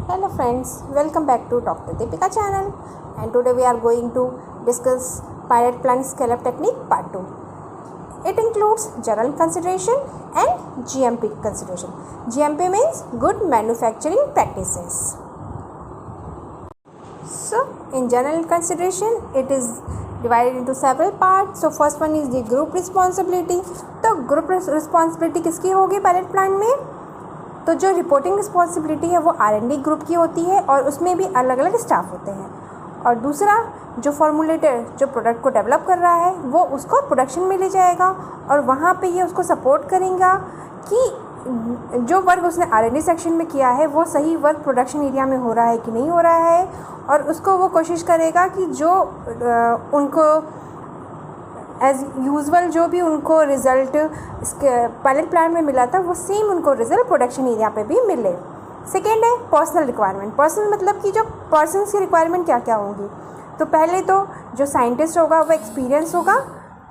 Hello friends, welcome back to Dr. Deepika channel, and today we are going to discuss pilot plant scale-up technique part 2. It includes general consideration and GMP consideration. GMP means good manufacturing practices. So in general consideration it is divided into several parts. So first one is the group responsibility. तो group responsibility किसकी होगी pilot plant में? तो जो reporting responsibility है वो R&D group की होती है और उसमें भी अलग अलग स्टाफ होते हैं। और दूसरा जो फॉर्मुलेटर जो प्रोडक्ट को डेवलप कर रहा है वो उसको प्रोडक्शन में ले जाएगा और वहाँ पे ये उसको सपोर्ट करेगा कि जो वर्क उसने R&D सेक्शन में किया है वो सही वर्क प्रोडक्शन एरिया में हो रहा है कि नहीं हो रहा है, और उसको वो कोशिश करेगा कि जो उनको एज़ यूजुअल जो भी उनको रिज़ल्ट पायलट प्लांट में मिला था वो सेम उनको रिज़ल्ट प्रोडक्शन एरिया पे भी मिले। सेकेंड है पर्सनल रिक्वायरमेंट। पर्सनल मतलब कि जो पर्सन्स की रिक्वायरमेंट क्या क्या होंगी। तो पहले तो जो साइंटिस्ट होगा वो एक्सपीरियंस होगा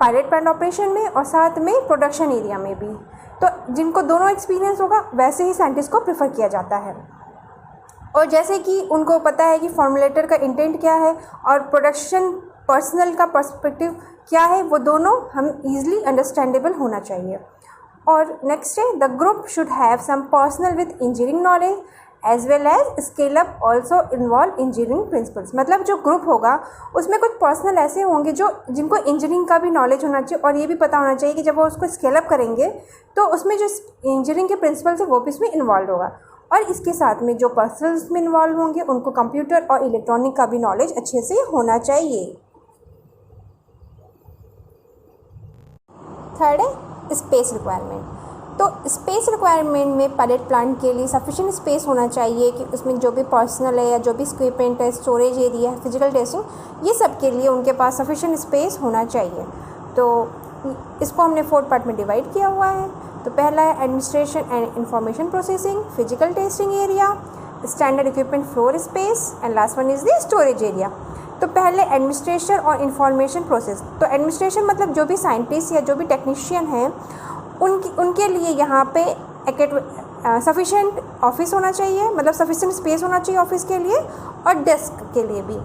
पायलट प्लांट ऑपरेशन में और साथ में प्रोडक्शन एरिया में भी। तो जिनको दोनों एक्सपीरियंस होगा वैसे ही साइंटिस्ट को प्रेफर किया जाता है। और जैसे कि उनको पता है कि फॉर्मुलेटर का इंटेंट क्या है और प्रोडक्शन पर्सनल का पर्सपेक्टिव क्या है, वो दोनों हम ईजिली अंडरस्टैंडेबल होना चाहिए। और नेक्स्ट है the group should have some personnel with engineering knowledge as well as scale up also involve engineering principles. मतलब जो ग्रुप होगा उसमें कुछ पर्सनल ऐसे होंगे जो जिनको इंजीनियरिंग का भी नॉलेज होना चाहिए और ये भी पता होना चाहिए कि जब वो उसको स्केल अप करेंगे तो उसमें जो इंजीनियरिंग के प्रिंसिपल्स है वो भी इसमें इन्वॉल्व होगा। और इसके साथ में जो पर्सनल्स में इन्वॉल्व होंगे उनको कंप्यूटर और इलेक्ट्रॉनिक का भी नॉलेज अच्छे से होना चाहिए। थर्ड है स्पेस रिक्वायरमेंट। तो स्पेस रिक्वायरमेंट में पायलट प्लांट के लिए सफिशिएंट स्पेस होना चाहिए कि उसमें जो भी पर्सनल है या जो भी इक्विपमेंट है, स्टोरेज एरिया है, फिजिकल टेस्टिंग, ये सब के लिए उनके पास सफिशिएंट स्पेस होना चाहिए। तो इसको हमने 4 पार्ट में डिवाइड किया हुआ है। तो पहला है administration and information processing, physical testing area, standard equipment floor space, and last one is the storage area. तो पहले एडमिनिस्ट्रेशन और इंफॉर्मेशन प्रोसेस। तो एडमिनिस्ट्रेशन मतलब जो भी साइंटिस्ट या जो भी टेक्नीशियन हैं उनके लिए यहाँ पे सफिशिएंट ऑफिस होना चाहिए, मतलब सफिशिएंट स्पेस होना चाहिए ऑफिस के लिए और डेस्क के लिए भी।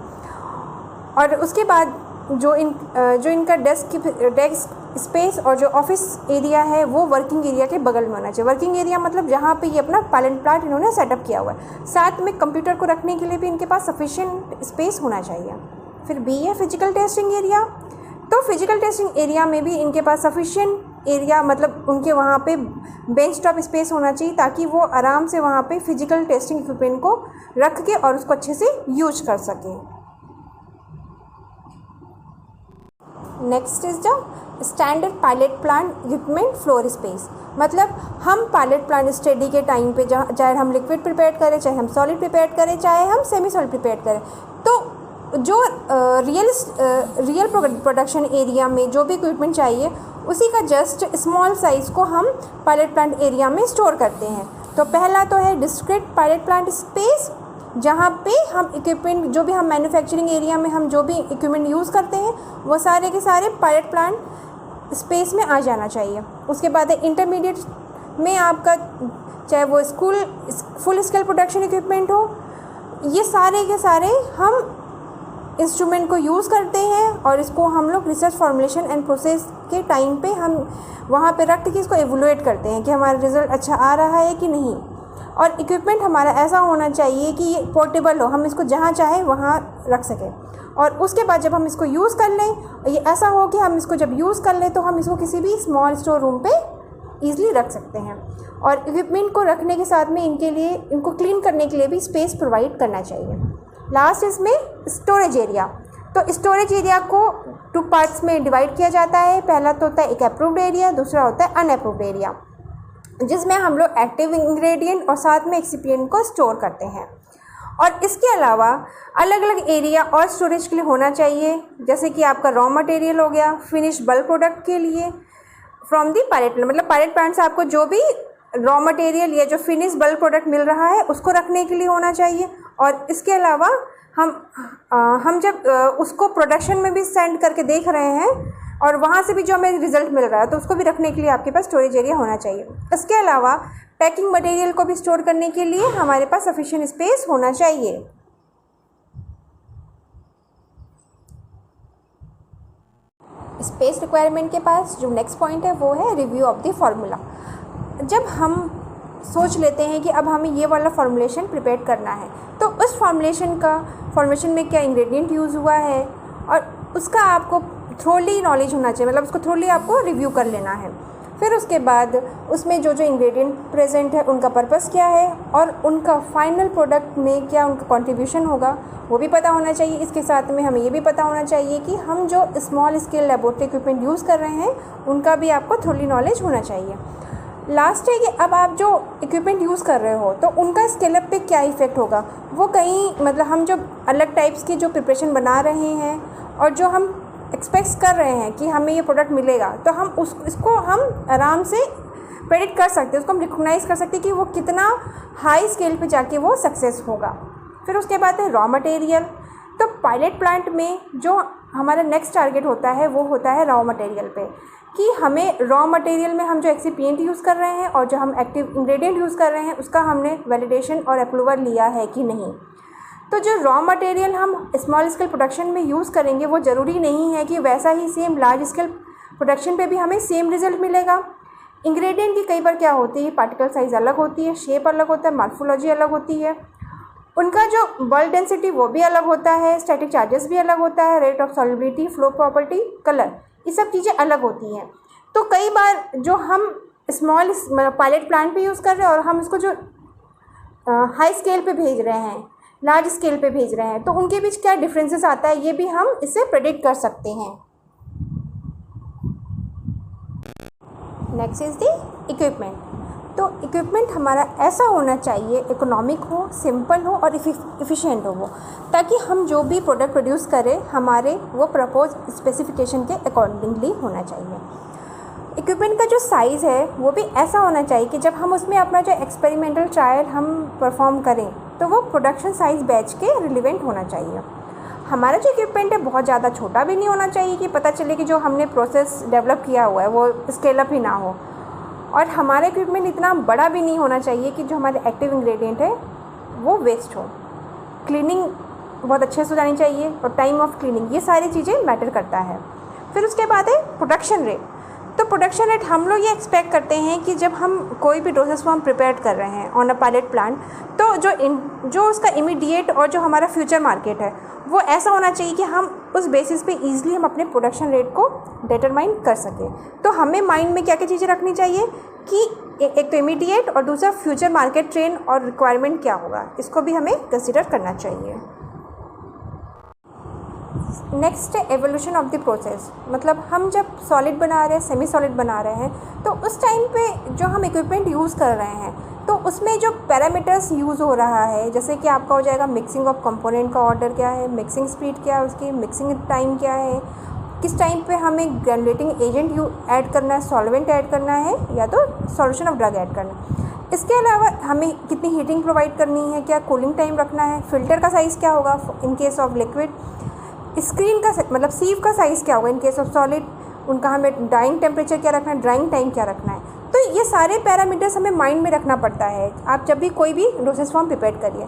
और उसके बाद जो इनका डेस्क स्पेस और जो ऑफिस एरिया है वो वर्किंग एरिया के बगल में होना चाहिए। वर्किंग एरिया मतलब जहाँ पे ये अपना पायलट प्लांट इन्होंने सेटअप किया हुआ है। साथ में कंप्यूटर को रखने के लिए भी इनके पास सफिशिएंट स्पेस होना चाहिए। फिर बी है फिजिकल टेस्टिंग एरिया। तो फिजिकल टेस्टिंग एरिया में भी इनके पास सफिशिएंट एरिया मतलब उनके वहाँ पे बेंच टॉप स्पेस होना चाहिए ताकि वो आराम से वहाँ पे फिजिकल टेस्टिंग इक्विपमेंट को रख के और उसको अच्छे से यूज कर सकें। Next is the standard pilot plant equipment floor space. मतलब हम पायलट प्लांट स्टडी के टाइम पे चाहे हम लिक्विड प्रिपेयर करें, चाहे हम सॉलिड प्रिपेयर करें, चाहे हम सेमी सॉलिड प्रिपेयर करें, तो जो रियल प्रोडक्शन एरिया में जो भी इक्विपमेंट चाहिए उसी का जस्ट स्मॉल साइज़ को हम पायलट प्लांट एरिया में स्टोर करते हैं। तो पहला तो है डिस्क्रीट पायलट प्लांट स्पेस, जहाँ पे हम इक्विपमेंट जो भी हम मैन्युफैक्चरिंग एरिया में हम जो भी इक्विपमेंट यूज़ करते हैं वो सारे के सारे पायलट प्लांट स्पेस में आ जाना चाहिए। उसके बाद है इंटरमीडिएट में आपका चाहे वो फुल स्केल प्रोडक्शन इक्विपमेंट हो, ये सारे के सारे हम इंस्ट्रूमेंट को यूज़ करते हैं और इसको हम लोग रिसर्च फॉर्मुलेशन एंड प्रोसेस के टाइम पे हम वहाँ पे रख के इसको एवलुएट करते हैं कि हमारा रिज़ल्ट अच्छा आ रहा है कि नहीं। और इक्विपमेंट हमारा ऐसा होना चाहिए कि ये पोर्टेबल हो, हम इसको जहाँ चाहे वहाँ रख सकें। और उसके बाद जब हम इसको यूज़ कर लें, ये ऐसा हो कि हम इसको जब यूज़ कर लें तो हम इसको किसी भी स्मॉल स्टोर रूम पे ईज़िली रख सकते हैं। और इक्विपमेंट को रखने के साथ में इनको क्लीन करने के लिए भी स्पेस प्रोवाइड करना चाहिए। लास्ट इसमें स्टोरेज एरिया। तो स्टोरेज एरिया को 2 पार्ट्स में डिवाइड किया जाता है। पहला तो होता है एक अप्रूव्ड एरिया, दूसरा होता है अनअप्रूव्ड एरिया, जिसमें हम लोग एक्टिव इंग्रेडिएंट और साथ में एक्सिपिएंट को स्टोर करते हैं। और इसके अलावा अलग अलग एरिया और स्टोरेज के लिए होना चाहिए, जैसे कि आपका रॉ मटेरियल हो गया फिनिश बल्क प्रोडक्ट के लिए फ्रॉम दी पायलट प्लांट, मतलब पायलट प्लांट से आपको जो भी रॉ मटेरियल या जो फिनिश बल्क प्रोडक्ट मिल रहा है उसको रखने के लिए होना चाहिए। और इसके अलावा हम जब उसको प्रोडक्शन में भी सेंड करके देख रहे हैं और वहाँ से भी जो हमें रिज़ल्ट मिल रहा है तो उसको भी रखने के लिए आपके पास स्टोरेज एरिया होना चाहिए। इसके अलावा पैकिंग मटेरियल को भी स्टोर करने के लिए हमारे पास सफिशिएंट स्पेस होना चाहिए। स्पेस रिक्वायरमेंट के पास जो नेक्स्ट पॉइंट है वो है रिव्यू ऑफ द फार्मूला। जब हम सोच लेते हैं कि अब हमें ये वाला फॉर्मुलेशन प्रिपेयर करना है तो उस फॉर्मुलेशन में क्या इंग्रेडिएंट यूज़ हुआ है और उसका आपको थ्रोली नॉलेज होना चाहिए, मतलब उसको थ्रोली आपको रिव्यू कर लेना है। फिर उसके बाद उसमें जो इंग्रेडिएंट प्रेजेंट है उनका पर्पस क्या है और उनका फाइनल प्रोडक्ट में क्या उनका कंट्रीब्यूशन होगा वो भी पता होना चाहिए। इसके साथ में हमें ये भी पता होना चाहिए कि हम जो small scale laboratory equipment use कर रहे हैं उनका भी आपको थोड़ी नॉलेज होना चाहिए। लास्ट है कि अब आप जो इक्विपमेंट यूज़ कर रहे हो तो उनका स्केलअप पे क्या इफ़ेक्ट होगा, वो कहीं मतलब हम जो अलग टाइप्स की जो प्रिपरेशन बना रहे हैं और जो हम एक्सपेक्ट कर रहे हैं कि हमें ये प्रोडक्ट मिलेगा तो हम इसको हम आराम से प्रेडिक्ट कर सकते हैं, उसको हम रिकॉग्नाइज़ कर सकते हैं कि वो कितना हाई स्केल पे जाके वो सक्सेस होगा। फिर उसके बाद है रॉ मटेरियल। तो पायलट प्लांट में जो हमारा नेक्स्ट टारगेट होता है वो होता है रॉ मटेरियल पे, कि हमें रॉ मटेरियल में हम जो एक्सिपिएंट यूज़ कर रहे हैं और जो हम एक्टिव इंग्रेडिएंट यूज़ कर रहे हैं उसका हमने वैलिडेशन और अप्रूवल लिया है कि नहीं। तो जो रॉ मटेरियल हम स्मॉल स्केल प्रोडक्शन में यूज़ करेंगे वो ज़रूरी नहीं है कि वैसा ही सेम लार्ज स्केल प्रोडक्शन पे भी हमें सेम रिज़ल्ट मिलेगा। इंग्रेडिएंट की कई बार क्या होती है, पार्टिकल साइज़ अलग होती है, शेप अलग होता है, मॉर्फोलॉजी अलग होती है, उनका जो बल्क डेंसिटी वो भी अलग होता है, स्टैटिक चार्जेस भी अलग होता है, rate of solubility, flow property, colour, ये सब चीज़ें अलग होती हैं। तो कई बार जो हम स्मॉल पायलट प्लांट पे यूज़ कर रहे हैं और हम इसको जो हाई स्केल पे भेज रहे हैं, लार्ज स्केल पे भेज रहे हैं, तो उनके बीच क्या डिफरेंसेस आता है ये भी हम इससे प्रेडिक्ट कर सकते हैं। Next is the equipment. तो इक्विपमेंट हमारा ऐसा होना चाहिए, इकोनॉमिक हो, सिंपल हो और इफ़िशिएंट हो वो, ताकि हम जो भी प्रोडक्ट प्रोड्यूस करें हमारे वो प्रपोज स्पेसिफिकेशन के अकॉर्डिंगली होना चाहिए। इक्विपमेंट का जो साइज़ है वो भी ऐसा होना चाहिए कि जब हम उसमें अपना जो एक्सपेरिमेंटल ट्रायल हम परफॉर्म करें तो वो प्रोडक्शन साइज़ बैच के रिलेवेंट होना चाहिए। हमारा जो इक्विपमेंट है बहुत ज़्यादा छोटा भी नहीं होना चाहिए कि पता चले कि जो हमने प्रोसेस डेवलप किया हुआ है वो स्केल अप ही ना हो, और हमारा इक्विपमेंट इतना बड़ा भी नहीं होना चाहिए कि जो हमारे एक्टिव इंग्रेडिएंट है वो वेस्ट हो। क्लीनिंग बहुत अच्छे से हो जानी चाहिए और टाइम ऑफ क्लीनिंग, ये सारी चीज़ें मैटर करता है। फिर उसके बाद है प्रोडक्शन रेट। तो प्रोडक्शन रेट हम लोग ये एक्सपेक्ट करते हैं कि जब हम कोई भी डोसेस फॉर्म प्रिपेयर कर रहे हैं ऑन अ पायलट प्लांट तो जो उसका इमीडिएट और जो हमारा फ्यूचर मार्केट है वो ऐसा होना चाहिए कि हम उस बेसिस पे ईजिली हम अपने प्रोडक्शन रेट को डिटरमाइन कर सकें। तो हमें माइंड में क्या क्या चीज़ें रखनी चाहिए कि एक तो इमीडिएट और दूसरा फ्यूचर मार्केट ट्रेंड और रिक्वायरमेंट क्या होगा, इसको भी हमें कंसिडर करना चाहिए। नेक्स्ट है एवोल्यूशन ऑफ द प्रोसेस। मतलब हम जब सॉलिड बना रहे हैं, सेमी सॉलिड बना रहे हैं, तो उस टाइम पे जो हम इक्विपमेंट यूज़ कर रहे हैं तो उसमें जो पैरामीटर्स यूज़ हो रहा है, जैसे कि आपका हो जाएगा मिक्सिंग ऑफ कंपोनेंट का ऑर्डर क्या है, मिक्सिंग स्पीड क्या है उसकी, मिक्सिंग टाइम क्या है, किस टाइम पे हमें ग्रेनुलेटिंग एजेंट ऐड करना है, सॉल्वेंट ऐड करना है या तो सॉल्यूशन ऑफ ड्रग ऐड करना है। इसके अलावा हमें कितनी हीटिंग प्रोवाइड करनी है, क्या कूलिंग टाइम रखना है, फ़िल्टर का साइज़ क्या होगा in case of liquid, screen का मतलब सीव का साइज़ क्या होगा इन केस ऑफ सॉलिड, उनका हमें ड्राइंग टेम्परेचर क्या रखना है, ड्राइंग टाइम क्या रखना है। तो ये सारे पैरामीटर्स हमें माइंड में रखना पड़ता है आप जब भी कोई भी डोसेस फॉर्म प्रिपेयर करिए।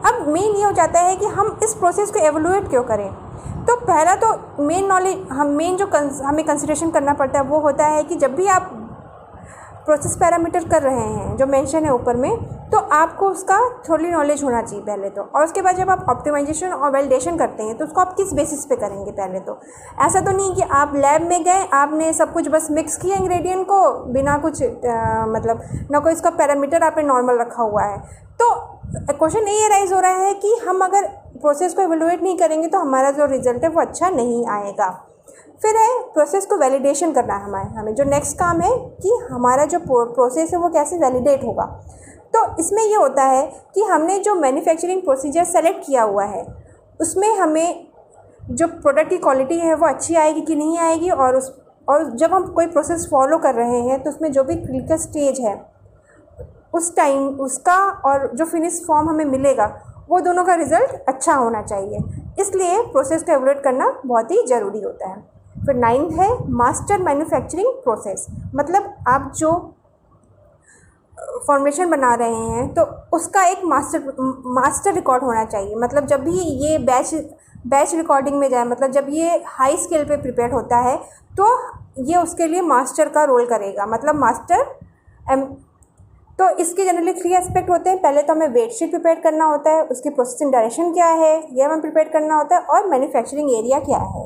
अब मेन ये हो जाता है कि हम इस प्रोसेस को एवोल्यूएट क्यों करें। तो पहला तो मेन नॉलेज हमें हमें कंसिडरेशन करना पड़ता है वो होता है कि जब भी आप प्रोसेस पैरामीटर कर रहे हैं जो मेंशन है ऊपर में, तो आपको उसका थोड़ी नॉलेज होना चाहिए पहले तो, और उसके बाद जब आप ऑप्टिमाइजेशन और वैलिडेशन करते हैं तो उसको आप किस बेसिस पे करेंगे। पहले तो ऐसा तो नहीं कि आप लैब में गए, आपने सब कुछ बस मिक्स किया इंग्रेडिएंट को बिना कुछ मतलब ना कोई इसका पैरामीटर आपने नॉर्मल रखा हुआ है। तो क्वेश्चन ये राइज हो रहा है कि हम अगर प्रोसेस को एवेलुएट नहीं करेंगे तो हमारा जो रिजल्ट है वो अच्छा नहीं आएगा। फिर है प्रोसेस को वैलिडेशन करना है हमें जो नेक्स्ट काम है कि हमारा जो प्रोसेस है वो कैसे वैलिडेट होगा। तो इसमें ये होता है कि हमने जो मैन्युफैक्चरिंग प्रोसीजर सेलेक्ट किया हुआ है उसमें हमें जो प्रोडक्ट की क्वालिटी है वो अच्छी आएगी कि नहीं आएगी, और जब हम कोई प्रोसेस फॉलो कर रहे हैं तो उसमें जो भी क्रिटिकल स्टेज है उस टाइम उसका और जो फिनिश फॉर्म हमें मिलेगा वो दोनों का रिज़ल्ट अच्छा होना चाहिए। इसलिए प्रोसेस को एवोल्यूट करना बहुत ही ज़रूरी होता है। फिर 9th है मास्टर मैन्युफैक्चरिंग प्रोसेस, मतलब आप जो फॉर्मुलेशन बना रहे हैं तो उसका एक मास्टर रिकॉर्ड होना चाहिए। मतलब जब भी ये बैच रिकॉर्डिंग में जाए, मतलब जब ये हाई स्केल पे प्रिपेयर होता है तो ये उसके लिए मास्टर का रोल करेगा, मतलब मास्टर तो इसके जनरली 3 एस्पेक्ट होते हैं। पहले तो हमें वेट शीट प्रिपेयर करना होता है, उसकी प्रोसेसिंग डायरेक्शन क्या है ये हमें प्रिपेयर करना होता है, और मैन्युफैक्चरिंग एरिया क्या है।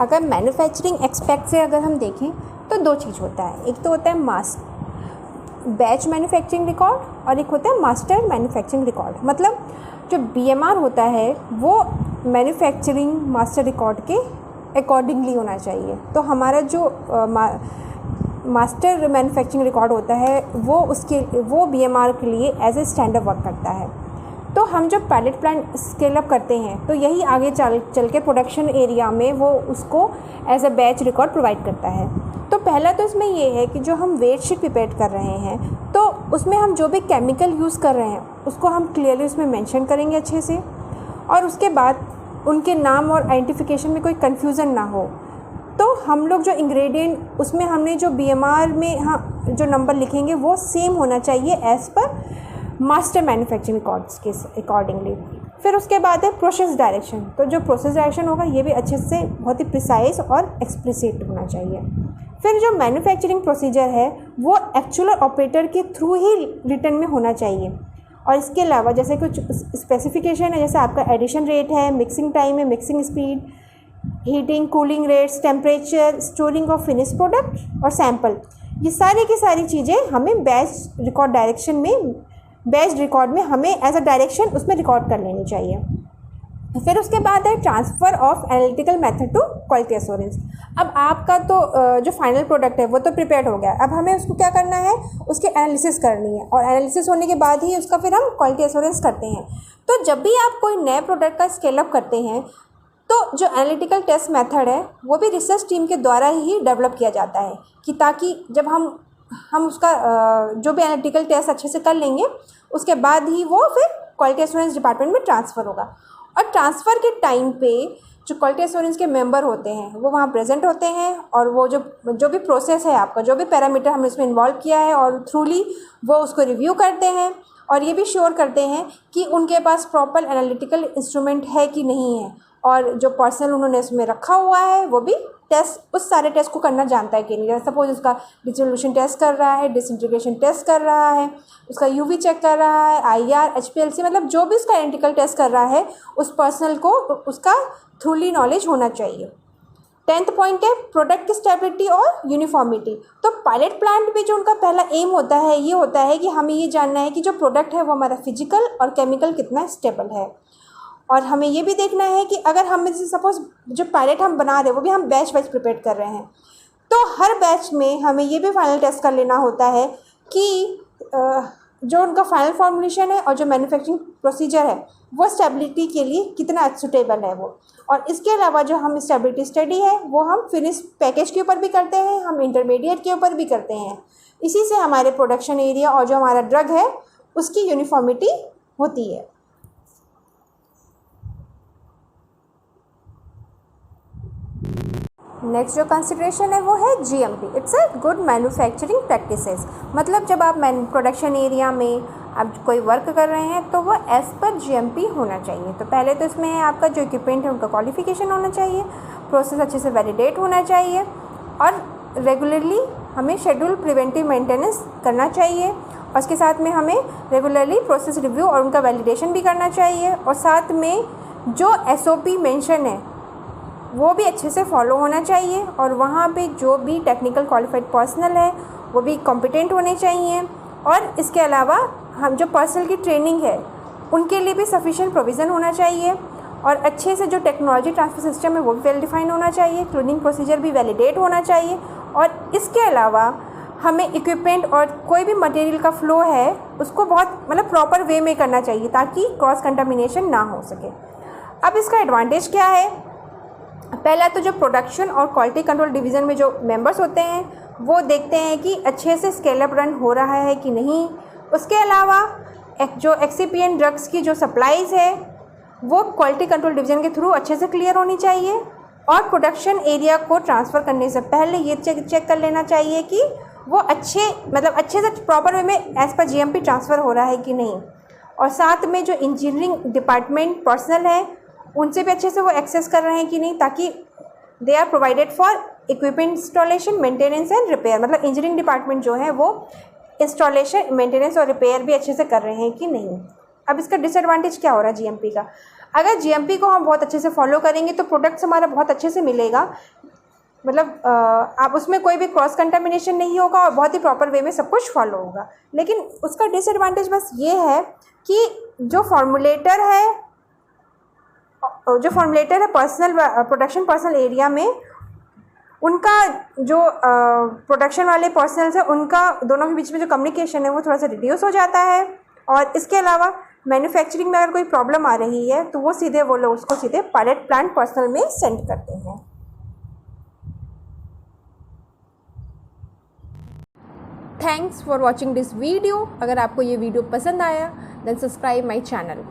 अगर मैन्युफैक्चरिंग एस्पेक्ट से अगर हम देखें तो 2 चीज़ होता है, एक तो होता है बैच मैन्युफैक्चरिंग रिकॉर्ड और एक होता है मास्टर मैन्युफैक्चरिंग रिकॉर्ड। मतलब जो BMR होता है वो मैन्युफैक्चरिंग मास्टर रिकॉर्ड के अकॉर्डिंगली होना चाहिए। तो हमारा जो मास्टर मैन्युफैक्चरिंग रिकॉर्ड होता है वो BMR के लिए एज ए स्टैंडर्ड वर्क करता है। तो हम जब पायलट प्लांट स्केल अप करते हैं तो यही आगे चल के प्रोडक्शन एरिया में वो उसको as a batch record provide करता है। तो पहला तो इसमें ये है कि जो हम वेट शीट प्रिपेयर कर रहे हैं तो उसमें हम जो भी केमिकल यूज़ कर रहे हैं उसको हम क्लियरली उसमें मेंशन करेंगे अच्छे से, और उसके बाद उनके नाम और आइडेंटिफिकेशन में कोई कन्फ्यूज़न ना हो। तो हम लोग जो इंग्रेडिएंट उसमें हमने जो BMR में जो नंबर लिखेंगे वो सेम होना चाहिए as per master manufacturing records के अकॉर्डिंगली। फिर उसके बाद है प्रोसेस डायरेक्शन। तो जो प्रोसेस डायरेक्शन होगा ये भी अच्छे से बहुत ही प्रिसाइज और एक्सप्लिसिट होना चाहिए। फिर जो मैन्युफैक्चरिंग प्रोसीजर है वो एक्चुअल ऑपरेटर के थ्रू ही रिटन में होना चाहिए। और इसके अलावा जैसे कुछ स्पेसिफिकेशन है, जैसे आपका एडिशन रेट है, मिक्सिंग टाइम है, mixing speed, heating cooling rates, temperature, storing of finish product और सैंपल, ये सारी की सारी चीज़ें हमें बैच रिकॉर्ड में हमें एज अ डायरेक्शन उसमें रिकॉर्ड कर लेनी चाहिए। फिर उसके बाद है transfer of analytical method to quality assurance. अब आपका तो जो फाइनल प्रोडक्ट है वो तो प्रिपेयर हो गया, अब हमें उसको क्या करना है, उसकी एनालिसिस करनी है, और एनालिसिस होने के बाद ही उसका फिर हम क्वालिटी एश्योरेंस करते हैं। तो जब भी आप कोई नए प्रोडक्ट का स्केल अप करते हैं तो जो एनालिटिकल टेस्ट मेथड है वो भी रिसर्च टीम के द्वारा ही डेवलप किया जाता है, कि ताकि जब हम उसका जो भी एनालिटिकल टेस्ट अच्छे से कर लेंगे उसके बाद ही वो फिर क्वालिटी एश्योरेंस डिपार्टमेंट में ट्रांसफ़र होगा। और ट्रांसफ़र के टाइम पे जो क्वालिटी एश्योरेंस के मेंबर होते हैं वो वहाँ प्रेजेंट होते हैं, और वो जो भी प्रोसेस है आपका, जो भी पैरामीटर हमने इसमें इन्वॉल्व किया है, और थ्रूली वो उसको रिव्यू करते हैं और ये भी श्योर करते हैं कि उनके पास प्रॉपर एनालिटिकल इंस्ट्रूमेंट है कि नहीं है, और जो पर्सनल उन्होंने इसमें रखा हुआ है वो भी टेस्ट उस सारे टेस्ट को करना जानता है कि नहीं। जैसे सपोज उसका डिसोल्यूशन टेस्ट कर रहा है, डिसइंटीग्रेशन टेस्ट कर रहा है, उसका UV चेक कर रहा है, IR, HPLC, मतलब जो भी उसका एनालिटिकल टेस्ट कर रहा है उस पर्सनल को उसका थ्रूली नॉलेज होना चाहिए। 10th पॉइंट है प्रोडक्ट की स्टेबिलिटी और यूनिफॉर्मिटी। तो पायलट प्लांट में जो उनका पहला एम होता है ये होता है कि हमें ये जानना है कि जो प्रोडक्ट है वो हमारा फिजिकल और केमिकल कितना स्टेबल है, और हमें ये भी देखना है कि अगर हम जैसे सपोज जो पायलट हम बना रहे हैं वो भी हम बैच प्रिपेयर कर रहे हैं, तो हर बैच में हमें ये भी फाइनल टेस्ट कर लेना होता है कि जो उनका फाइनल फॉर्मुलेशन है और जो मैन्युफैक्चरिंग प्रोसीजर है वो स्टेबिलिटी के लिए कितना सूटेबल है वो। और इसके अलावा जो हम स्टेबिलिटी स्टडी है वो हम फिनिश पैकेज के ऊपर भी करते हैं, हम इंटरमीडिएट के ऊपर भी करते हैं। इसी से हमारे प्रोडक्शन एरिया और जो हमारा ड्रग है उसकी यूनिफॉर्मिटी होती है। नेक्स्ट जो कंसिडरेशन है वो है GMP, it's a good manufacturing practices. मतलब जब आप प्रोडक्शन एरिया में आप कोई वर्क कर रहे हैं तो वो एज़ पर GMP होना चाहिए। तो पहले तो इसमें है आपका जो इक्विपमेंट है उनका क्वालिफिकेशन होना चाहिए, प्रोसेस अच्छे से वैलिडेट होना चाहिए, और रेगुलरली हमें शेड्यूल प्रिवेंटिव मेंटेनेंस करना चाहिए, और उसके साथ में हमें रेगुलरली प्रोसेस रिव्यू और उनका वैलिडेशन भी करना चाहिए, और साथ में जो SOP मेंशन है वो भी अच्छे से फॉलो होना चाहिए, और वहाँ पे जो भी टेक्निकल क्वालिफाइड पर्सनल है वो भी कॉम्पिटेंट होने चाहिए। और इसके अलावा हम जो पर्सनल की ट्रेनिंग है उनके लिए भी सफिशिएंट प्रोविज़न होना चाहिए, और अच्छे से जो टेक्नोलॉजी ट्रांसफ़र सिस्टम है वो भी वेल डिफाइन होना चाहिए, क्लीनिंग प्रोसीजर भी वैलिडेट होना चाहिए, और इसके अलावा हमें इक्विपमेंट और कोई भी मटेरियल का फ़्लो है उसको बहुत मतलब प्रॉपर वे में करना चाहिए ताकि क्रॉस कंटामिनेशन ना हो सके। अब इसका एडवांटेज क्या है, पहला तो जो प्रोडक्शन और क्वालिटी कंट्रोल डिवीज़न में जो मेंबर्स होते हैं वो देखते हैं कि अच्छे से स्केल अप रन हो रहा है कि नहीं। उसके अलावा जो एक्सिपिएंट ड्रग्स की जो सप्लाईज़ है वो क्वालिटी कंट्रोल डिवीज़न के थ्रू अच्छे से क्लियर होनी चाहिए। और प्रोडक्शन एरिया को ट्रांसफ़र करने से पहले ये चेक कर लेना चाहिए कि वो अच्छे से प्रॉपर वे में एज़ पर GMP ट्रांसफ़र हो रहा है कि नहीं। और साथ में जो इंजीनियरिंग डिपार्टमेंट पर्सनल है उनसे भी अच्छे से वो एक्सेस कर रहे हैं कि नहीं, ताकि they are provided for equipment installation, maintenance and repair. मतलब इंजीनियरिंग डिपार्टमेंट जो है वो इंस्टॉलेशन, मेंटेनेंस और रिपेयर भी अच्छे से कर रहे हैं कि नहीं। अब इसका डिसएडवांटेज क्या हो रहा है GMP का? अगर GMP को हम बहुत अच्छे से फॉलो करेंगे तो प्रोडक्ट्स हमारा बहुत अच्छे से मिलेगा। मतलब आप उसमें कोई भी क्रॉस कंटामिनेशन नहीं होगा और बहुत ही प्रॉपर वे में सब कुछ फॉलो होगा। लेकिन उसका डिसएडवांटेज बस ये है कि जो फॉर्मुलेटर है पर्सनल प्रोडक्शन पर्सनल एरिया में, उनका जो प्रोडक्शन वाले पर्सनल्स है उनका दोनों के बीच में जो कम्युनिकेशन है वो थोड़ा सा रिड्यूस हो जाता है। और इसके अलावा मैन्युफैक्चरिंग में अगर कोई प्रॉब्लम आ रही है तो वो लोग उसको सीधे पायलट प्लांट पर्सनल में सेंड करते हैं। Thanks for watching this video. अगर आपको ये वीडियो पसंद आया देन सब्सक्राइब माई चैनल।